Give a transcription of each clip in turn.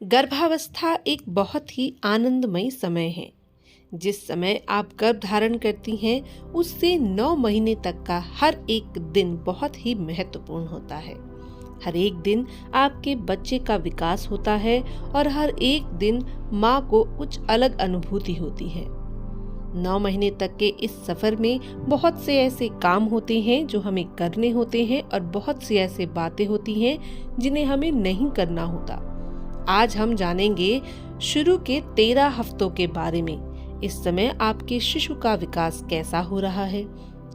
गर्भावस्था एक बहुत ही आनंदमय समय है। जिस समय आप गर्भ धारण करती हैं, उससे 9 महीने तक का हर एक दिन बहुत ही महत्वपूर्ण होता है। हर एक दिन आपके बच्चे का विकास होता है और हर एक दिन माँ को कुछ अलग अनुभूति होती है। 9 महीने तक के इस सफर में बहुत से ऐसे काम होते हैं जो हमें करने होते हैं और बहुत सी ऐसी बातें होती हैं जिन्हें हमें नहीं करना होता। आज हम जानेंगे शुरू के 13 हफ्तों के बारे में। इस समय आपके शिशु का विकास कैसा हो रहा है,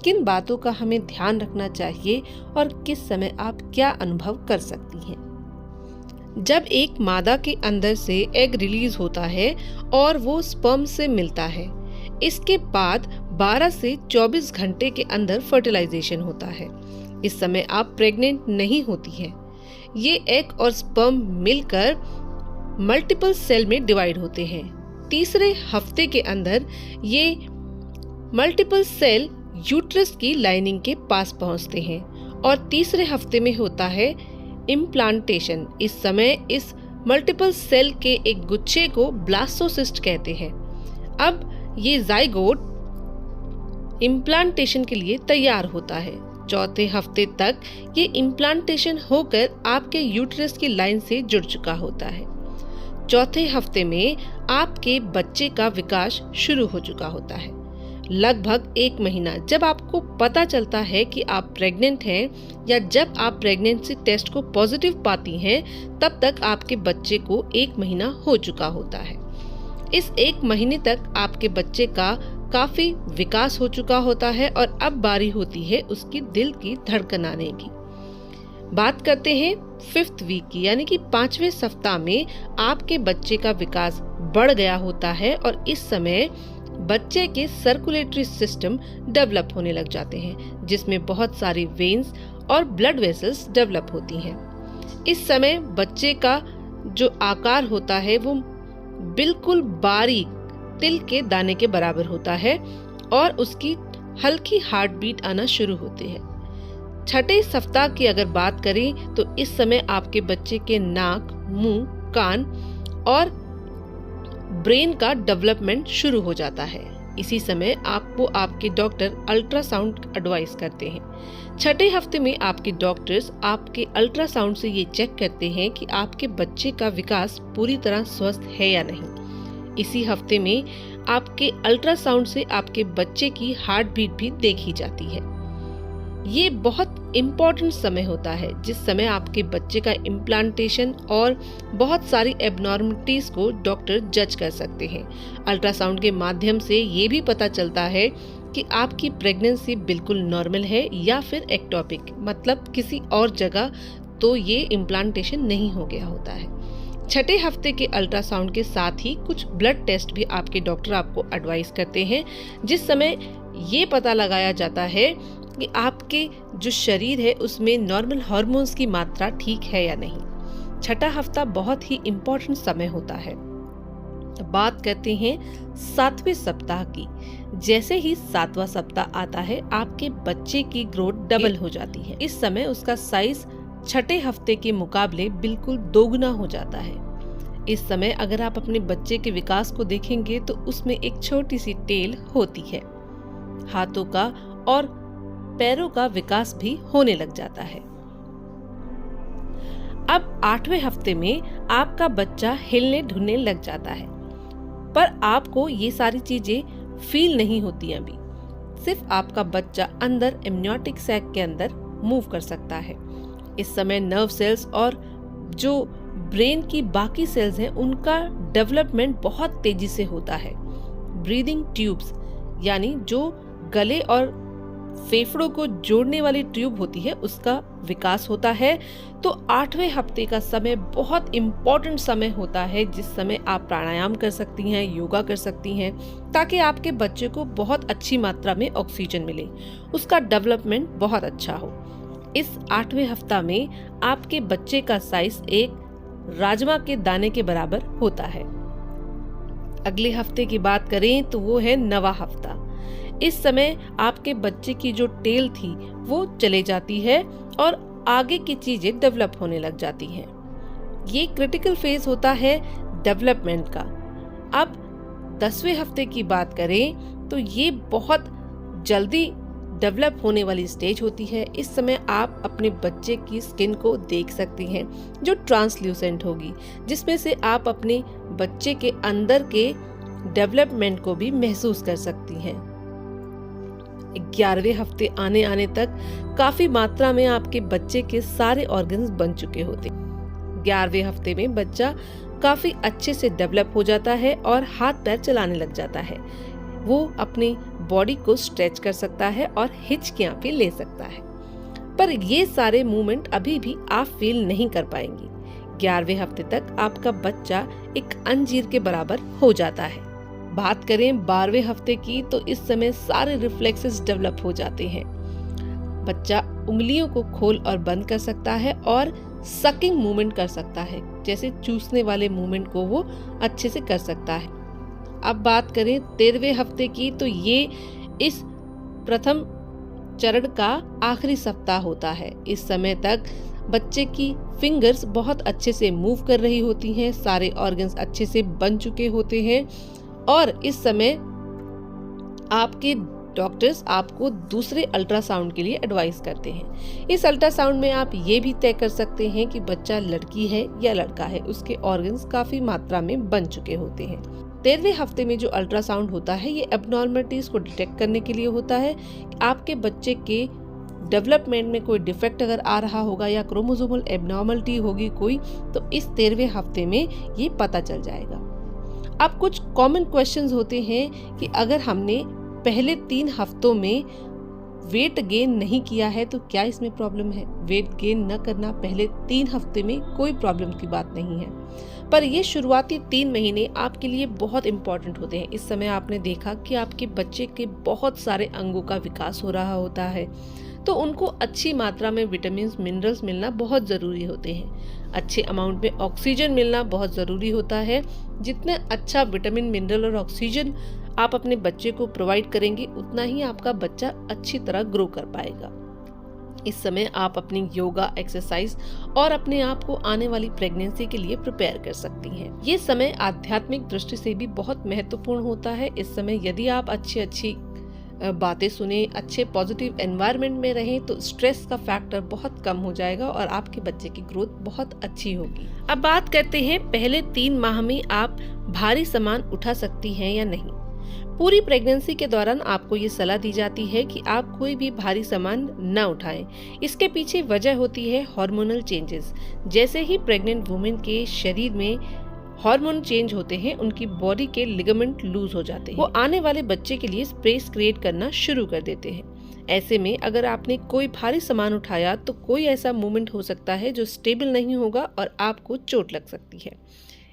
किन बातों का हमें ध्यान रखना चाहिए और किस समय आप क्या अनुभव कर सकती हैं। जब एक मादा के अंदर से एग रिलीज होता है और वो स्पर्म से मिलता है, इसके बाद 12 से 24 घंटे के अंदर फर्टिलाइजेशन होता है। इस समय आप प्रेग्नेंट नहीं होती हैं। ये एग और स्पर्म मिलकर मल्टीपल सेल में डिवाइड होते हैं। तीसरे हफ्ते के अंदर ये मल्टीपल सेल यूट्रस की लाइनिंग के पास पहुंचते हैं और तीसरे हफ्ते में होता है इम्प्लांटेशन। इस समय इस मल्टीपल सेल के एक गुच्छे को ब्लास्टोसिस्ट कहते हैं। अब ये जाइगोट इम्प्लांटेशन के लिए तैयार होता है। चौथे हफ्ते तक ये इम्प्लांटेशन होकर आपके यूट्रस की लाइन से जुड़ चुका होता है। चौथे हफ्ते में आपके बच्चे का विकास शुरू हो चुका होता है। लगभग 1 महीना जब आपको पता चलता है कि आप प्रेग्नेंट हैं या जब आप प्रेगनेंसी टेस्ट को पॉजिटिव पाती हैं, तब तक आपके बच्चे को 1 महीना हो चुका होता है। इस 1 महीने तक आपके बच्चे का काफी विकास हो चुका होता है और अब बारी होती है उसकी दिल की धड़कन आने की। बात करते हैं 5th वीक की, यानी कि 5वें सप्ताह में आपके बच्चे का विकास बढ़ गया होता है और इस समय बच्चे के सर्कुलेटरी सिस्टम डेवलप होने लग जाते हैं, जिसमें बहुत सारी वेन्स और ब्लड वेसल्स डेवलप होती हैं। इस समय बच्चे का जो आकार होता है वो बिल्कुल बारीक तिल के दाने के बराबर होता है और उसकी हल्की हार्ट बीट आना शुरू होती है। छठे सप्ताह की अगर बात करें तो इस समय आपके बच्चे के नाक, मुंह, कान और ब्रेन का डेवलपमेंट शुरू हो जाता है। इसी समय आपको आपके डॉक्टर अल्ट्रासाउंड एडवाइस करते हैं। छठे हफ्ते में आपके डॉक्टर्स आपके अल्ट्रासाउंड से ये चेक करते हैं कि आपके बच्चे का विकास पूरी तरह स्वस्थ है या नहीं। इसी हफ्ते में आपके अल्ट्रासाउंड से आपके बच्चे की हार्ट बीट भी देखी जाती है। ये बहुत इम्पोर्टेंट समय होता है जिस समय आपके बच्चे का इम्प्लांटेशन और बहुत सारी एबनॉर्मलिटीज को डॉक्टर जज कर सकते हैं। अल्ट्रासाउंड के माध्यम से ये भी पता चलता है कि आपकी प्रेगनेंसी बिल्कुल नॉर्मल है या फिर एक्टोपिक, मतलब किसी और जगह तो ये इम्प्लांटेशन नहीं हो गया होता है। छठे हफ्ते के अल्ट्रासाउंड के साथ ही कुछ ब्लड टेस्ट भी आपके डॉक्टर आपको एडवाइस करते हैं, जिस समय ये पता लगाया जाता है कि आपके जो शरीर है उसमें नॉर्मल हार्मोन्स की मात्रा ठीक है या नहीं। छठा हफ्ता बहुत ही इम्पोर्टेंट समय होता है। बात करते हैं 7वें सप्ताह की। जैसे ही 7वां सप्ताह आता है, आपके बच्चे की ग्रोथ डबल हो जाती है। इस समय उसका साइज छठे हफ्ते के मुकाबले बिल्कुल दोगुना हो जाता है। इस समय अगर आप अपने बच्चे के विकास को देखेंगे तो उसमें एक छोटी सी टेल होती है। हाथों का और पैरों का विकास भी होने लग जाता है। अब 8वें हफ्ते में आपका बच्चा हिलने ढुलने लग जाता है, पर आपको ये सारी चीजें फील नहीं होती अभी। सिर्फ आपका बच्चा अंदर एमनियोटिक सैक के अंदर मूव कर सकता है। इस समय नर्व सेल्स और जो ब्रेन की बाकी सेल्स हैं उनका डेवलपमेंट बहुत तेजी से होता है। ब्रीदिंग ट्यूब्स, यानी जो गले और फेफड़ों को जोड़ने वाली ट्यूब होती है, उसका विकास होता है। तो 8वें हफ्ते का समय बहुत इम्पोर्टेंट समय होता है जिस समय आप प्राणायाम कर सकती हैं, योगा कर सकती हैं, ताकि आपके बच्चे को बहुत अच्छी मात्रा में ऑक्सीजन मिले, उसका डेवलपमेंट बहुत अच्छा हो। इस 8वें हफ्ता में आपके बच्चे का साइज एक राजमा के दाने के बराबर होता है। अगले हफ्ते की बात करें तो वो है 9वां हफ्ता। इस समय आपके बच्चे की जो टेल थी वो चले जाती है और आगे की चीजें डेवलप होने लग जाती हैं। ये क्रिटिकल फेज होता है डेवलपमेंट का। अब 10वें हफ्ते की बात करें तो ये बहुत जल्दी डेवलप होने वाली स्टेज होती है। इस समय आप अपने बच्चे की स्किन को देख सकती हैं जो ट्रांसल्यूसेंट होगी, जिसमें से आप अपने बच्चे के अंदर के डेवलपमेंट को भी महसूस कर सकती हैं। 11वें हफ्ते आने आने तक काफी मात्रा में आपके बच्चे के सारे ऑर्गन्स बन चुके होते हैं। 11वें हफ्ते में बच्चा काफी अच्छे से डेवलप हो जाता है और हाथ पैर चलाने लग जाता है। वो अपनी बॉडी को स्ट्रेच कर सकता है और हिचकियां भी ले सकता है। पर ये सारे मूवमेंट अभी भी आप फील नहीं कर पाएंगी। 11वें हफ्ते तक आपका बच्चा एक अंजीर के बराबर हो जाता है। बात करें 12वें हफ्ते की तो इस समय सारे रिफ्लेक्सेस डेवलप हो जाते हैं। बच्चा उंगलियों को खोल और बंद कर सकता है और सकिंग मूवमेंट कर सकता है, जैसे चूसने वाले मूवमेंट को वो अच्छे से कर सकता है। अब बात करें 13वें हफ्ते की तो ये इस प्रथम चरण का आखिरी सप्ताह होता है। इस समय तक बच्चे की फिंगर्स बहुत अच्छे से मूव कर रही होती हैं, सारे ऑर्गन्स अच्छे से बन चुके होते हैं और इस समय आपके डॉक्टर्स आपको दूसरे अल्ट्रासाउंड के लिए एडवाइस करते हैं। इस अल्ट्रासाउंड में आप ये भी तय कर सकते हैं कि बच्चा लड़की है या लड़का है। उसके ऑर्गन्स काफी मात्रा में बन चुके होते हैं। 13वें हफ्ते में जो अल्ट्रासाउंड होता है ये एब्नॉर्मलिटीज को डिटेक्ट करने के लिए होता है। आपके बच्चे के डेवलपमेंट में कोई डिफेक्ट अगर आ रहा होगा या क्रोमोसोमल एब्नॉर्मलिटी होगी कोई, तो इस 13वें हफ्ते में ये पता चल जाएगा। अब कुछ कॉमन क्वेश्चंस होते हैं कि अगर हमने पहले 3 हफ्तों में वेट गेन नहीं किया है तो क्या इसमें प्रॉब्लम है? वेट गेन न करना पहले 3 हफ्ते में कोई प्रॉब्लम की बात नहीं है, पर ये शुरुआती 3 महीने आपके लिए बहुत इंपॉर्टेंट होते हैं। इस समय आपने देखा कि आपके बच्चे के बहुत सारे अंगों का विकास हो रहा होता है, तो उनको अच्छी मात्रा में विटामिन मिनरल्स मिलना बहुत ज़रूरी होते हैं। अच्छे अमाउंट में ऑक्सीजन मिलना बहुत ज़रूरी होता है। जितना अच्छा विटामिन मिनरल और ऑक्सीजन आप अपने बच्चे को प्रोवाइड करेंगे उतना ही आपका बच्चा अच्छी तरह ग्रो कर पाएगा। इस समय आप अपनी योगा, एक्सरसाइज और अपने आप को आने वाली प्रेगनेंसी के लिए प्रिपेयर कर सकती हैं। ये समय आध्यात्मिक दृष्टि से भी बहुत महत्वपूर्ण होता है। इस समय यदि आप अच्छी बातें सुने, अच्छे पॉजिटिव एनवायरनमेंट में रहें तो स्ट्रेस का फैक्टर बहुत कम हो जाएगा और आपके बच्चे की ग्रोथ बहुत अच्छी होगी। अब बात करते हैं पहले 3 माह में आप भारी सामान उठा सकती हैं या नहीं। पूरी प्रेगनेंसी के दौरान आपको ये सलाह दी जाती है कि आप कोई भी भारी सामान न उठाएं। इसके पीछे वजह होती है हार्मोनल चेंजेस। जैसे ही प्रेग्नेंट वुमेन के शरीर में हार्मोन चेंज होते हैं, उनकी बॉडी के लिगामेंट लूज हो जाते हैं। वो आने वाले बच्चे के लिए स्पेस क्रिएट करना शुरू कर देते हैं। ऐसे में अगर आपने कोई भारी सामान उठाया तो कोई ऐसा मूवमेंट हो सकता है जो स्टेबल नहीं होगा और आपको चोट लग सकती है।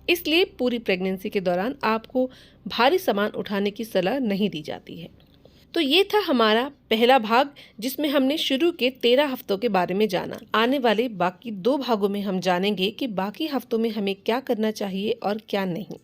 इसलिए पूरी प्रेगनेंसी के दौरान आपको भारी सामान उठाने की सलाह नहीं दी जाती है। तो ये था हमारा पहला भाग जिसमें हमने शुरू के 13 हफ्तों के बारे में जाना। आने वाले बाकी 2 भागों में हम जानेंगे कि बाकी हफ्तों में हमें क्या करना चाहिए और क्या नहीं।